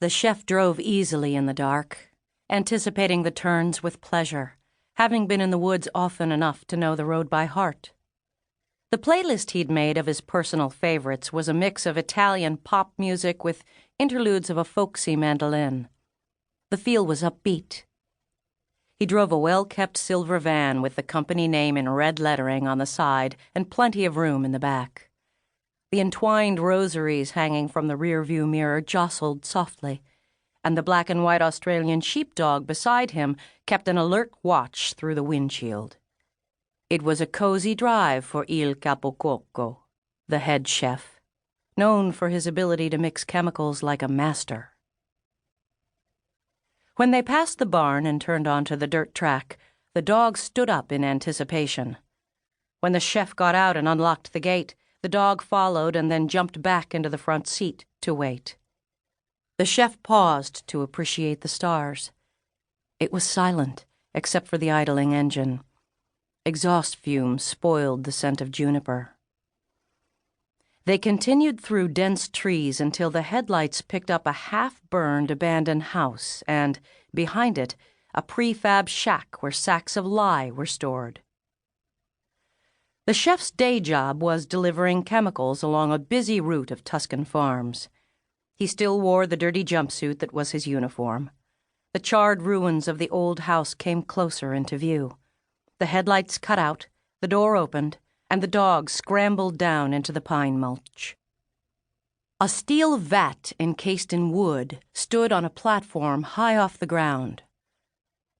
The chef drove easily in the dark, anticipating the turns with pleasure, having been in the woods often enough to know the road by heart. The playlist he'd made of his personal favorites was a mix of Italian pop music with interludes of a folksy mandolin. The feel was upbeat. He drove a well-kept silver van with the company name in red lettering on the side and plenty of room in the back. The entwined rosaries hanging from the rear-view mirror jostled softly, and the black-and-white Australian sheepdog beside him kept an alert watch through the windshield. It was a cozy drive for Il Capocuoco, the head chef, known for his ability to mix chemicals like a master. When they passed the barn and turned onto the dirt track, the dog stood up in anticipation. When the chef got out and unlocked the gate, the dog followed and then jumped back into the front seat to wait. The chef paused to appreciate the stars. It was silent, except for the idling engine. Exhaust fumes spoiled the scent of juniper. They continued through dense trees until the headlights picked up a half-burned abandoned house and, behind it, a prefab shack where sacks of lye were stored. The chef's day job was delivering chemicals along a busy route of Tuscan farms. He still wore the dirty jumpsuit that was his uniform. The charred ruins of the old house came closer into view. The headlights cut out, the door opened, and the dog scrambled down into the pine mulch. A steel vat encased in wood stood on a platform high off the ground.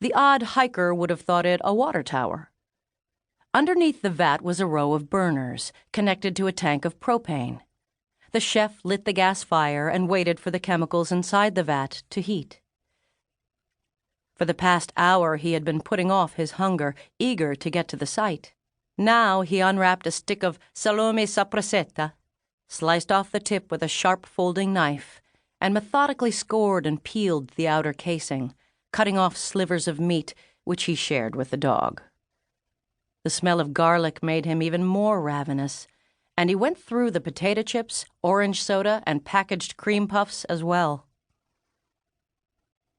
The odd hiker would have thought it a water tower. Underneath the vat was a row of burners connected to a tank of propane. The chef lit the gas fire and waited for the chemicals inside the vat to heat. For the past hour he had been putting off his hunger, eager to get to the site. Now he unwrapped a stick of salome sapressetta, sliced off the tip with a sharp folding knife, and methodically scored and peeled the outer casing, cutting off slivers of meat which he shared with the dog. The smell of garlic made him even more ravenous, and he went through the potato chips, orange soda, and packaged cream puffs as well.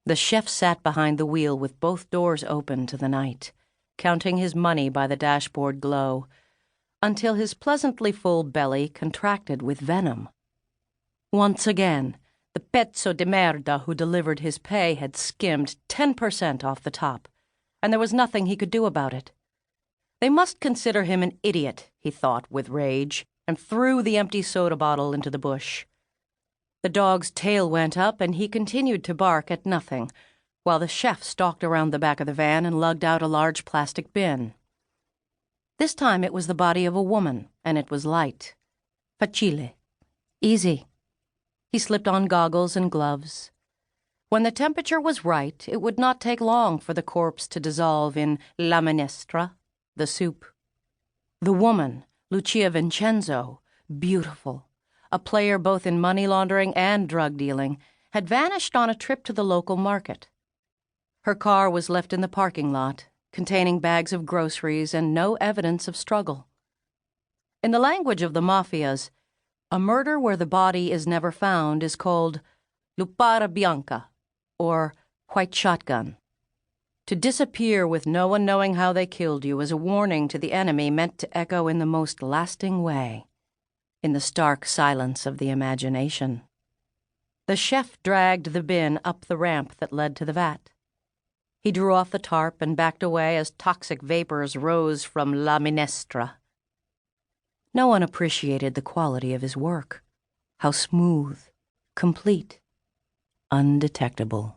The chef sat behind the wheel with both doors open to the night, counting his money by the dashboard glow, until his pleasantly full belly contracted with venom. Once again, the pezzo de merda who delivered his pay had skimmed 10% off the top, and there was nothing he could do about it. They must consider him an idiot, he thought with rage, and threw the empty soda bottle into the bush. The dog's tail went up, and he continued to bark at nothing, while the chef stalked around the back of the van and lugged out a large plastic bin. This time it was the body of a woman, and it was light. Facile. Easy. He slipped on goggles and gloves. When the temperature was right, it would not take long for the corpse to dissolve in la minestra, the soup. The woman, Lucia Vincenzo, beautiful, a player both in money laundering and drug dealing, had vanished on a trip to the local market. Her car was left in the parking lot, containing bags of groceries and no evidence of struggle. In the language of the mafias, a murder where the body is never found is called lupara bianca, or white shotgun. To disappear with no one knowing how they killed you is a warning to the enemy meant to echo in the most lasting way, in the stark silence of the imagination. The chef dragged the bin up the ramp that led to the vat. He drew off the tarp and backed away as toxic vapors rose from la minestra. No one appreciated the quality of his work, how smooth, complete, undetectable.